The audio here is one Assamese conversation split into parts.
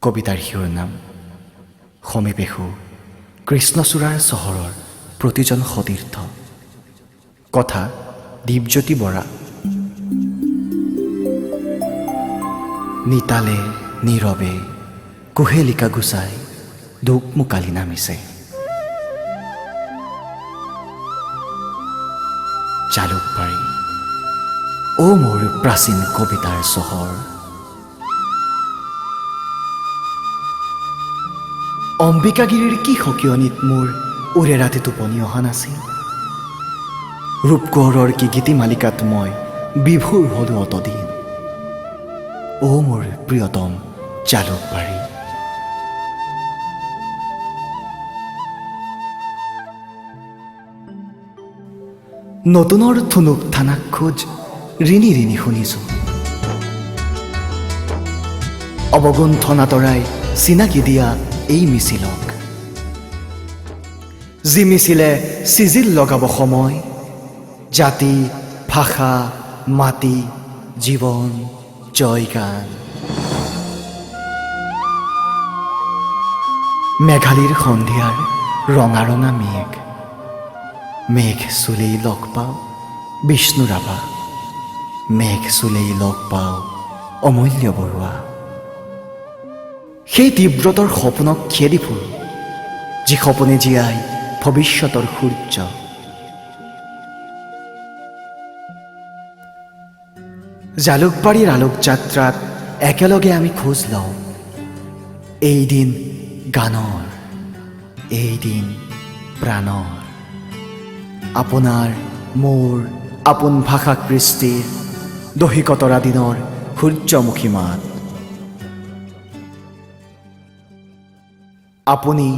কবিতাৰ শিৰোনাম সমীপেশু কৃষ্ণচূড়াৰ চহৰৰ প্ৰতিজন সতীৰ্থ। কথা দীপজ্যোতি বৰা। নিতালে নীৰৱে কুহেলিকা গুচাই দুখ মোকালি নামিছে। জালুকবাৰী অ মোৰ প্ৰাচীন কবিতাৰ চহৰ। অম্বিকাগিৰিৰ কি সকিয়নিত মোৰ ওৰে ৰাতি টোপনি অহা নাছিল। ৰূপকোঁৱৰৰ কি গীতিমালিকাত মই বিভোৰ হলো অতদিন। অ মোৰ প্ৰিয়তম জালুকবাৰী। নতুনৰ থুনুক থানাক খোজ ৰিণি ৰিণি শুনিছো। অৱগুণ্ঠন আঁতৰাই চিনাকি দিয়া এই মিছিলক, যি মিছিলে চিজিল লগাব সময়, জাতি ভাষা মাটি জীৱন জয়গান। মেঘালীৰ সন্ধিয়াৰ ৰঙা ৰঙা মেঘ, মেঘ চুলেই লগ পাওঁ বিষ্ণু ৰাভা, মেঘ চুলেই লগ পাওঁ অমূল্য বৰুৱা। সেই তীব্ৰতৰ সপোনক খেদি ফুৰো, যি সপোনে জীয়াই ভৱিষ্যতৰ সূৰ্য। জালুকবাৰীৰ আলোকযাত্ৰাত একেলগে আমি খোজ লওঁ এই দিন গানৰ, এই দিন প্ৰাণৰ। আপোনাৰ মোৰ আপোন ভাষা কৃষ্টিৰ দহিকতৰা দিনৰ সূৰ্যমুখী মাত। আপুনি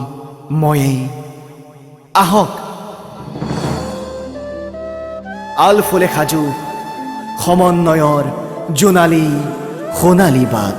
ময়েই আহক, আলফুলে সাজু সমন্বয়ৰ জোনালী সোণালী বাট।